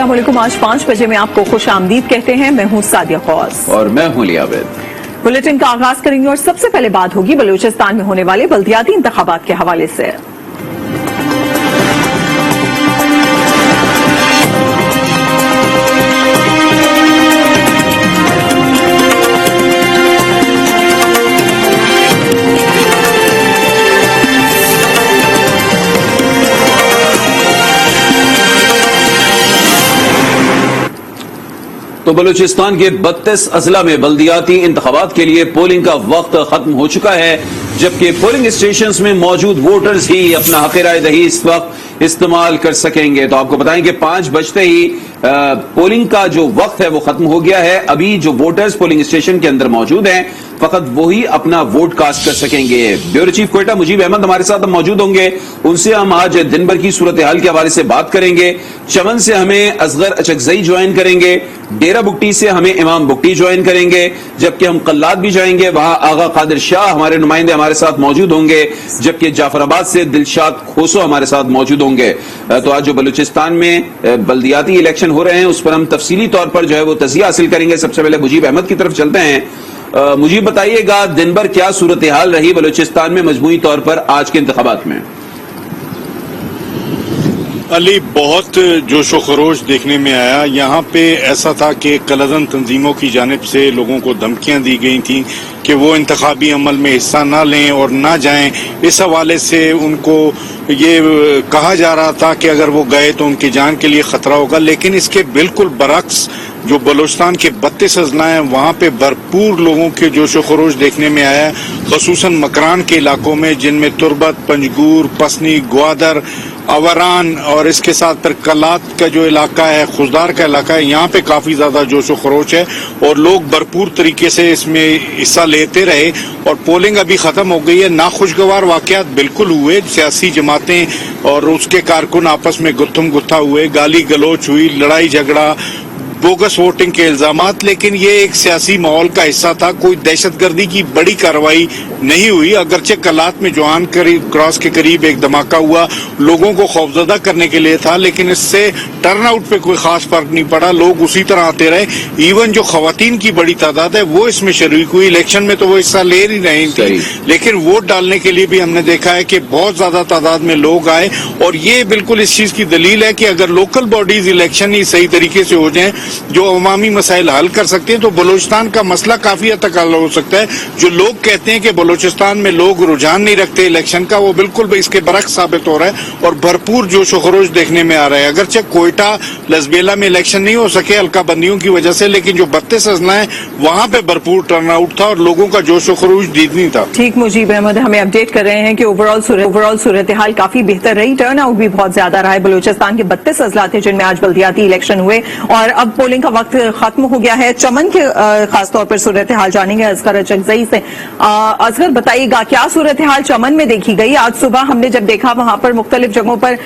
अस्सलाम वालेकुम। आज 5 बजे में आपको खुश आमदीद कहते हैं। मैं हूँ सादिया खौस और मैं हूँ लियावेद। बुलेटिन का आगाज करेंगे और सबसे पहले बात होगी बलूचिस्तान में होने वाले बल्दियाती इंतखाबात के हवाले से। तो बलूचिस्तान के 32 अजला में बल्दियाती इंतखाबात के लिए पोलिंग का वक्त खत्म हो चुका है, जबकि पोलिंग स्टेशंस में मौजूद वोटर्स ही अपना हक राय दही इस वक्त इस्तेमाल कर सकेंगे। तो आपको बताएं कि 5 बजते ही पोलिंग का जो वक्त है वो खत्म हो गया है। अभी जो वोटर्स पोलिंग स्टेशन के अंदर मौजूद हैं फकत वही अपना वोट कास्ट कर सकेंगे। ब्यूरो चीफ क्वेटा मुजीब अहमद हमारे साथ मौजूद होंगे, उनसे हम आज दिन भर की सूरत हाल के हवाले से बात करेंगे। चमन से हमें असगर अचकजई ज्वाइन करेंगे, डेरा बुगटी से हमें इमाम बुगटी ज्वाइन करेंगे, जबकि हम कल्लाद भी जाएंगे, वहां आगा कादिर शाह हमारे नुमाइंदे हमारे साथ मौजूद होंगे, जबकि जाफराबाद से दिलशाद खोसो हमारे साथ मौजूद होंगे। तो आज जो बलूचिस्तान में बल्दियाती इलेक्शन हो रहे हैं उस पर हम तफसीली तौर पर जो है वो तजिया हासिल करेंगे। सबसे पहले मुजीब अहमद की तरफ चलते हैं। मुझे बताइएगा दिन भर क्या सूरत हाल रही बलूचिस्तान में मजमूई तौर पर आज के इंतखाबात में? अली, बहुत जोशो खरोश देखने में आया। यहाँ पे ऐसा था कि कलदन तंजीमों की जानिब से लोगों को धमकियां दी गई थी कि वो इंतखाबी अमल में हिस्सा ना लें और ना जाएं। इस हवाले से उनको ये कहा जा रहा था कि अगर वो गए तो उनकी जान के लिए खतरा होगा, लेकिन इसके बिल्कुल बरक्स जो बलूचिस्तान के 32 अजला हैं वहाँ पे भरपूर लोगों के जोशो खरोश देखने में आया, खसूसन मकरान के इलाकों में, जिनमें तुरबत, पंजगूर, पसनी, ग्वादर, अवरान और इसके साथ फिर कलात का जो इलाका है, खुजदार का इलाका है, यहाँ पे काफी ज्यादा जोशो खरोश है और लोग भरपूर तरीके से इसमें हिस्सा लेते रहे। और पोलिंग अभी खत्म हो गई है। नाखुशगवार वाकयात बिल्कुल हुए, सियासी जमातें और उसके कारकुन आपस में गुत्थम गुत्था हुए, गाली गलोच हुई, लड़ाई झगड़ा, बोगस वोटिंग के इल्जामात, लेकिन ये एक सियासी माहौल का हिस्सा था। कोई दहशतगर्दी की बड़ी कार्रवाई नहीं हुई। अगरचे कलात में जवान क्रॉस के करीब एक धमाका हुआ, लोगों को खौफजदा करने के लिए था, लेकिन इससे टर्नआउट पे कोई खास फर्क नहीं पड़ा। लोग उसी तरह आते रहे। इवन जो खवातीन की बड़ी तादाद है वो इसमें शरीक हुई। इलेक्शन में तो वो हिस्सा ले ही नहीं थी, लेकिन वोट डालने के लिए भी हमने देखा है कि बहुत ज्यादा तादाद में लोग आए। और ये बिल्कुल इस चीज की दलील है कि अगर लोकल बॉडीज इलेक्शन ही सही तरीके से हो जाए जो अवामी मसाइल हल कर सकते हैं तो बलूचिस्तान का मसला काफी हद तक हल हो सकता है। जो लोग कहते हैं कि बलूचिस्तान में लोग रुझान नहीं रखते इलेक्शन का, वो बिल्कुल इसके बरक्स साबित हो रहा है और भरपूर जोशो खरोश देखने में आ रहा है। अगरचे कोयटा लसबेला में इलेक्शन नहीं हो सके हल्का बंदियों की वजह से, लेकिन जो 32 अजला है वहां पे भरपूर टर्नआउट था और लोगों का जोशो खरोश दीदनी था। ठीक, मुजीब अहमद हमें अपडेट कर रहे हैं कि ओवरऑल सूरत हाल काफी बेहतर रही। टर्नआउट भी बहुत ज्यादा रहा है। बलूचिस्तान के 32 अजला थे जिनमें आज बल्दियाती इलेक्शन हुए और अब पोलिंग का वक्त खत्म हो गया है। चमन के खासतौर पर सूरत हाल जानेंगे असगर अचकजई से। असगर बताइएगा क्या सूरत हाल चमन में देखी गई? आज सुबह हमने जब देखा वहां पर मुख्तलिफ जगहों पर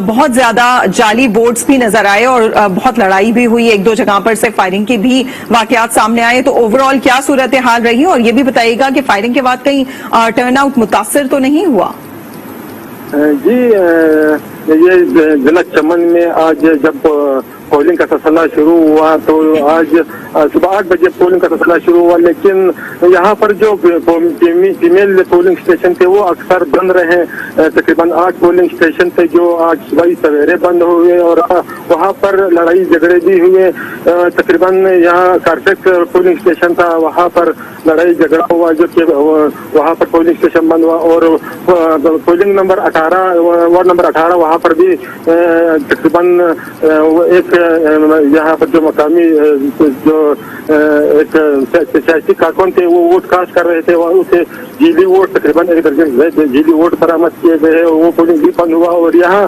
बहुत ज्यादा जाली बोर्ड्स भी नजर आए और बहुत लड़ाई भी हुई। 1-2 जगह पर से फायरिंग के भी वाकयात सामने आए। तो ओवरऑल क्या सूरत हाल रही और ये भी बताइएगा कि फायरिंग के बाद कहीं टर्नआउट मुतासिर तो नहीं हुआ? जी, ये जिला चमन में आज जब पोलिंग का सिलसिला शुरू हुआ तो आज सुबह 8 बजे पोलिंग का सिलसिला शुरू हुआ, लेकिन यहाँ पर जो फीमेल पोलिंग स्टेशन थे वो अक्सर बंद रहे। तकरीबन 8 पोलिंग स्टेशन थे जो आज सुबह सवेरे बंद हुए और वहाँ पर लड़ाई झगड़े भी हुए। तकरीबन यहाँ कारपेट पोलिंग स्टेशन था, वहाँ पर लड़ाई झगड़ा हुआ, जो कि वहाँ पर पोलिंग स्टेशन बंद हुआ। और पोलिंग नंबर 18 वार्ड नंबर 18 वहाँ पर भी तकरीबन एक यहाँ पर जो मकामी जो एक सियासी कारकुन थे वो वोट कास्ट कर रहे थे, वहाँ उसे जीली वोट तकरीबन 1 दर्जन जीली वोट बरामद किए गए और वो पोलिंग भी बंद हुआ। और यहाँ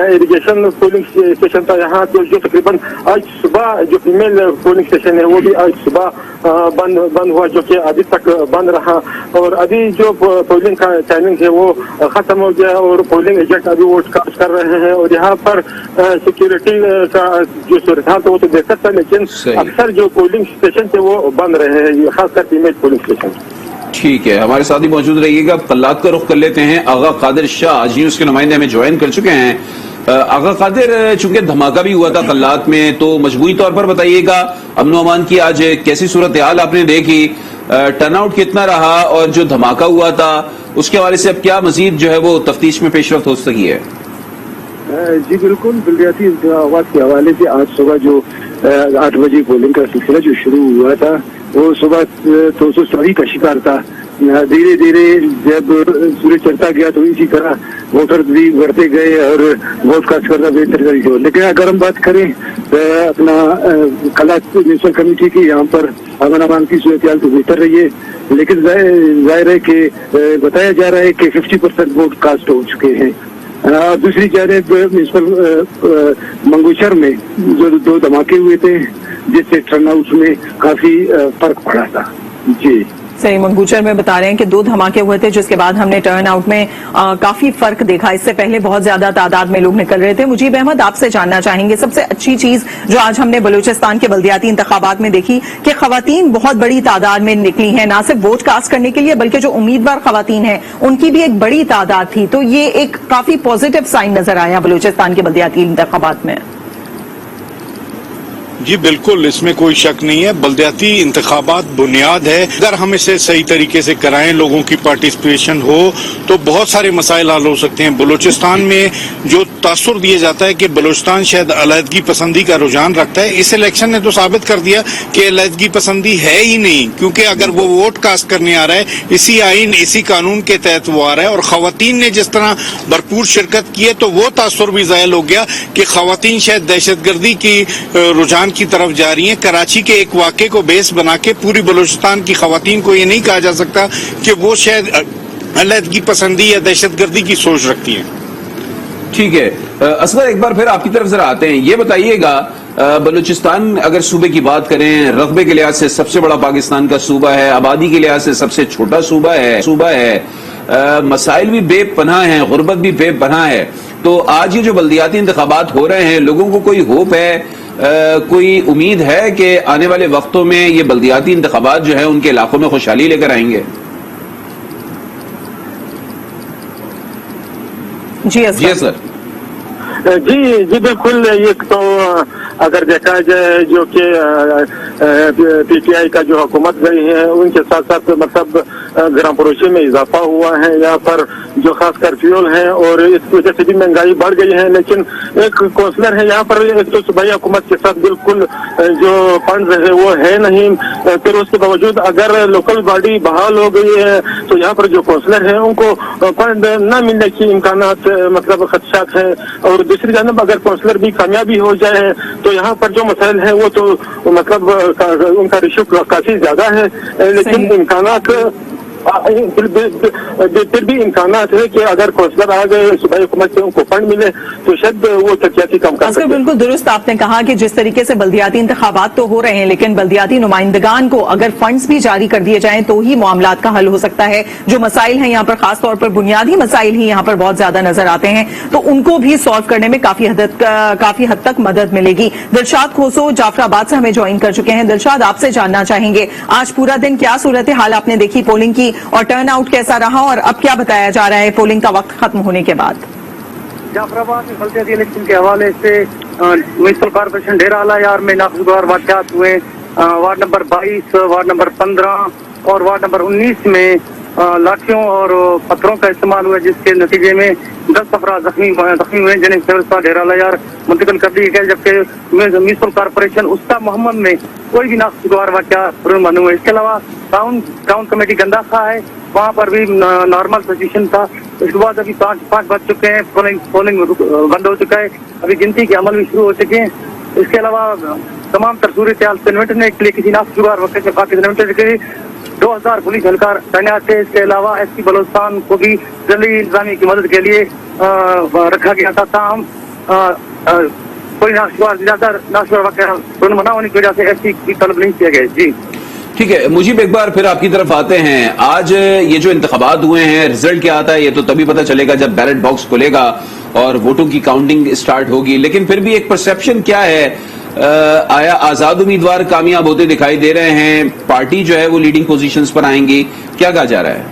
इरिगेशन पोलिंग स्टेशन था, यहाँ तो जो तकरीबन आज सुबह जो फीमेल पोलिंग स्टेशन है वो भी आज सुबह बंद हुआ, जो कि अभी तक बंद रहा। और अभी जो पोलिंग का टाइमिंग है वो खत्म हो गया और पोलिंग एजेंट अभी वोट कास्ट कर रहे हैं। और यहाँ पर सिक्योरिटी का जो सूरत हाल तो वो तो बेहतर था, लेकिन अक्सर जो पोलिंग स्टेशन थे वो बंद रहे हैं, खासकर फीमेल पोलिंग स्टेशन। ठीक है, हमारे साथ ही मौजूद रहिएगा। कल्लात का रुख कर लेते हैं। आगा कादिर शाह आज न्यूज़ के नुमाइंदे हमें ज्वाइन कर चुके हैं। आगा कादिर, चूंकि धमाका भी हुआ था कल्लात में, तो मजमूई तौर पर बताइएगा अमन व अमान की आज कैसी सूरत हाल आपने देखी, टर्नआउट कितना रहा, और जो धमाका हुआ था उसके हवाले से अब क्या मजीद जो है वो तफ्तीश में पेशरफ्त हो सकी है? जी बिल्कुल, बलदियाती इंतखाबात के हवाले से आज सुबह जो 8 बजे पोलिंग का सिलसिला जो शुरू हुआ था वो सुबह तो का शिकार था। धीरे धीरे जब सूरज चढ़ता गया तो इसी तरह वोटर भी बढ़ते गए और वोट कास्ट करना बेहतर तरीके हो। लेकिन अगर हम बात करें अपना कला म्यूनसिपल कमेटी की, यहाँ पर अमन अमान की सूरत हाल तो बेहतर रही है, लेकिन जाहिर है कि बताया जा रहा है कि 50% वोट कास्ट हो चुके हैं। दूसरी जानब म्यूनसिपल मंगूशर में जो 2 धमाके हुए थे जिससे टर्नआउट में काफी फर्क पड़ा था। जी सही, मंगूचर में बता रहे हैं कि 2 धमाके हुए थे जिसके बाद हमने टर्न आउट में काफी फर्क देखा। इससे पहले बहुत ज्यादा तादाद में लोग निकल रहे थे। मुजीब अहमद, आपसे जानना चाहेंगे सबसे अच्छी चीज जो आज हमने बलूचिस्तान के बल्दियाती इंतखाबात में देखी कि खवातीन बहुत बड़ी तादाद में निकली हैं, ना सिर्फ वोट कास्ट करने के लिए बल्कि जो उम्मीदवार खवातीन हैं उनकी भी एक बड़ी तादाद थी। तो ये एक काफी पॉजिटिव साइन नजर आया बलूचिस्तान के बल्दियाती इंतखाबात में। जी बिल्कुल, इसमें कोई शक नहीं है। बल्दियाती इंतखाबात बुनियाद है। अगर हम इसे सही तरीके से कराएं, लोगों की पार्टिसिपेशन हो, तो बहुत सारे मसाइल हल हो सकते हैं। बलूचिस्तान में जो तासुर दिया जाता है कि बलूचिस्तान शायद अलहदगी पसंदी का रुझान रखता है, इस इलेक्शन ने तो साबित कर दिया कि अलहदगी पसंदी है ही नहीं, क्योंकि अगर वो वोट कास्ट करने आ रहा है इसी आइन इसी कानून के तहत वो आ रहा है, और खवातीन ने जिस तरह भरपूर शिरकत की है तो वो तासुर भी ज़ाहिर हो गया कि खवातीन शायद दहशतगर्दी की रुझान की तरफ जा रही हैं। कराची के एक वाक़े को बेस बना के पूरी बलूचिस्तान की खवातीन को ये नहीं कहा जा सकता कि वो शायद अलहदगी पसंदी या दहशतगर्दी की सोच रखती हैं। ठीक है, असगर एक बार फिर आपकी तरफ जरा आते हैं। ये बताइएगा, बलूचिस्तान अगर सूबे की बात करें, रकबे के लिहाज से सबसे बड़ा पाकिस्तान का सूबा है, आबादी के लिहाज से सबसे छोटा सूबा है, मसाइल भी बेपनाह हैं, गुर्बत भी बेपनाह है। तो आज ये जो बल्दियाती इंतखाबात हो रहे हैं, लोगों को कोई होप है, कोई उम्मीद है कि आने वाले वक्तों में ये बल्दियाती इंतखाबात जो है उनके इलाकों में खुशहाली लेकर आएंगे? जी सर। जी बिल्कुल, ये तो अगर देखा जाए जो कि पीटीआई का जो हुकूमत गई है उनके साथ साथ मतलब ग्राम फरोशी में इजाफा हुआ है यहाँ पर, जो खासकर फ्यूल है, और इस वजह से भी महंगाई बढ़ गई है। लेकिन एक काउंसलर है यहाँ पर, एक तो सूबाई हुकूमत के साथ बिल्कुल जो फंड है वो है नहीं, फिर उसके बावजूद अगर लोकल बॉडी बहाल हो गई है तो यहाँ पर जो काउंसलर है उनको फंड न मिलने की इम्कानात मतलब खदशात है। और दूसरी जानब अगर काउंसलर भी कामयाबी हो जाए तो यहाँ पर जो मसाइल है वो तो मतलब उनका रिश्यू काफी ज्यादा है, लेकिन इम्कानात फिर भी इम्कानात है कि अगर काउंसलर आ गए सूबाई हुकूमत से उनको फंड मिले तो शायद वो तरक्याती काम कर सकते हैं। बिल्कुल दुरुस्त आपने कहा कि जिस तरीके से बल्दियाती इंतखाबात तो हो रहे हैं, लेकिन बल्दियाती नुमाइंदगान को अगर फंड्स भी जारी कर दिए जाएं तो ही मामलात का हल हो सकता है। जो मसाइल हैं यहाँ पर, खासतौर पर बुनियादी मसाइल ही यहाँ पर बहुत ज्यादा नजर आते हैं, तो उनको भी सॉल्व करने में काफी हद तक मदद मिलेगी। दिलशाद खोसो जाफराबाद से हमें ज्वाइन कर चुके हैं। दिलशाद, आपसे जानना चाहेंगे आज पूरा दिन क्या सूरत हाल आपने देखी पोलिंग की, और टर्न आउट कैसा रहा, और अब क्या बताया जा रहा है पोलिंग का वक्त खत्म होने के बाद? जाफराबाद में बल्दियाती इलेक्शन के हवाले से म्यूनसिपल कॉर्पोरेशन डेरा आला यार में नाखुशगवार वाक़यात हुए। वार्ड नंबर 22, वार्ड नंबर 15 और वार्ड नंबर 19 में लाठियों और पत्थरों का इस्तेमाल हुआ, जिसके नतीजे में 10 अफराद जख्मी हुए, जिन्हें सिविल अस्पताल डेरा आला यार मुंतकिल कर दिया गया। जबकि म्यूनसिपल कॉर्पोरेशन उस्ता मोहम्मद में कोई भी नाखुशगवार वाक़यात नहीं हुए। इसके अलावा टाउन कमेटी गंदा खा है, वहाँ पर भी नॉर्मल पोजीशन था। इसके बाद अभी 5 बज चुके हैं, पोलिंग बंद हो चुका है, अभी गिनती के अमल भी शुरू हो चुके हैं। इसके अलावा तमाम सूरत हाल से निपटने के लिए किसी नाखुशगवार वक्त से पाकिस्तान निपटने के लिए 2000 पुलिस एहलकार तैनात थे। इसके अलावा एसपी बलोचिस्तान को भी जल्दी इंतजामी की मदद के लिए रखा गया था। ताहम कोई नाखुशगवार वक्त मना होने की वजह से एसपी की तलब नहीं किया गया। जी ठीक है, मुझीब एक बार फिर आपकी तरफ आते हैं। आज ये जो इंतखाबात हुए हैं, रिजल्ट क्या आता है ये तो तभी पता चलेगा जब बैलेट बॉक्स खुलेगा और वोटों की काउंटिंग स्टार्ट होगी। लेकिन फिर भी एक परसेप्शन क्या है, आया आजाद उम्मीदवार कामयाब होते दिखाई दे रहे हैं, पार्टी जो है वो लीडिंग पोजीशंस पर आएंगी, क्या कहा जा रहा है?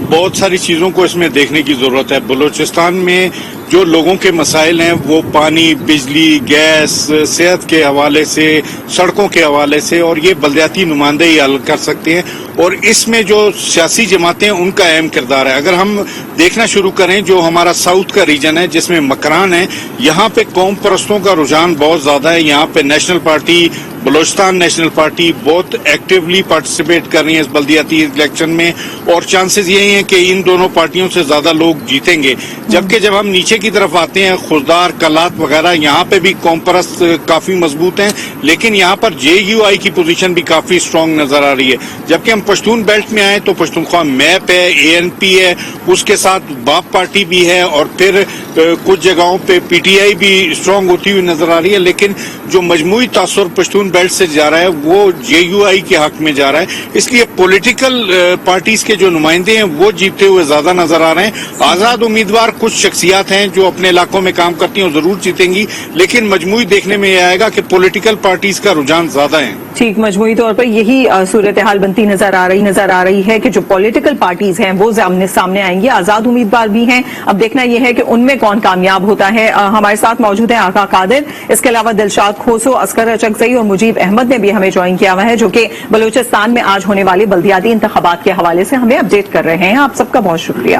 بہت ساری چیزوں کو اس میں دیکھنے کی ضرورت ہے. بلوچستان میں جو لوگوں کے مسائل ہیں وہ پانی, بجلی, گیس, صحت کے حوالے سے, سڑکوں کے حوالے سے, اور یہ بلدیاتی نمائندے ہی حل کر سکتے ہیں. اور اس میں جو سیاسی جماعتیں ہیں ان کا اہم کردار ہے. اگر ہم دیکھنا شروع کریں جو ہمارا ساؤتھ کا ریجن ہے جس میں مکران ہے, یہاں پہ قوم پرستوں کا رجحان بہت زیادہ ہے. یہاں پہ national party, Balochistan national party بہت ایکٹیولی پارٹیسپیٹ کر رہی ہے اس بلدیاتی الیکشن میں, اور چانسز یہی ہیں کہ ان دونوں پارٹیوں سے زیادہ لوگ جیتیں گے. جبکہ جب ہم نیچے کی طرف آتے ہیں, خضدار, کلات وغیرہ, یہاں پہ بھی قوم پرست کافی مضبوط ہیں, لیکن یہاں پر JUI کی پوزیشن بھی کافی اسٹرانگ نظر آ رہی ہے. جبکہ ہم پشتون بیلٹ میں آئے تو پشتونخوا میپ ہے, ANP ہے, اس کے ساتھ باپ پارٹی بھی ہے, اور پھر کچھ جگہوں پہ PTI بھی اسٹرانگ ہوتی ہوئی نظر آ رہی ہے. لیکن جو مجموعی تاثر پشتون بیلٹ سے جا رہا ہے وہ JUI کے حق میں جا رہا ہے. اس لیے پولیٹیکل پارٹیز کے جو نمائندے ہیں وہ جیتے ہوئے زیادہ نظر آ رہے ہیں. آزاد امیدوار کچھ شخصیات ہیں جو اپنے علاقوں میں کام کرتی ہیں وہ ضرور جیتیں گی, لیکن مجموعی دیکھنے میں یہ آئے گا کہ پولیٹیکل پارٹیز کا رجحان زیادہ ہے. ٹھیک, مجموعی طور پر یہی صورتحال بنتی نظر آ رہی ہے کہ جو پولیٹیکل پارٹیز ہیں وہ سامنے آئیں گی. آزاد امیدوار بھی ہیں, اب دیکھنا یہ ہے کہ ان میں کون کامیاب ہوتا ہے. ہمارے ساتھ موجود ہیں آقا قادر, اس کے علاوہ دلشاد کھوسو, اصغر چکزئی اور مجیب احمد نے بھی ہمیں جوائن کیا ہوا ہے, جو کہ بلوچستان میں آج ہونے والے بلدیاتی انتخابات کے حوالے سے ہمیں اپڈیٹ کر رہے ہیں. آپ سب کا بہت شکریہ.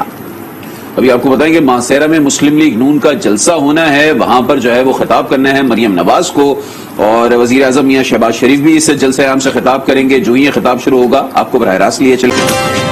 ابھی آپ کو بتائیں کہ ماسیرا میں مسلم لیگ نون کا جلسہ ہونا ہے, وہاں پر جو ہے وہ خطاب کرنا ہے مریم نواز کو, اور وزیر اعظم میاں شہباز شریف بھی اس جلسہ عام سے خطاب کریں گے. جو ہی یہ خطاب شروع ہوگا آپ کو براہ راست لیے چلیں.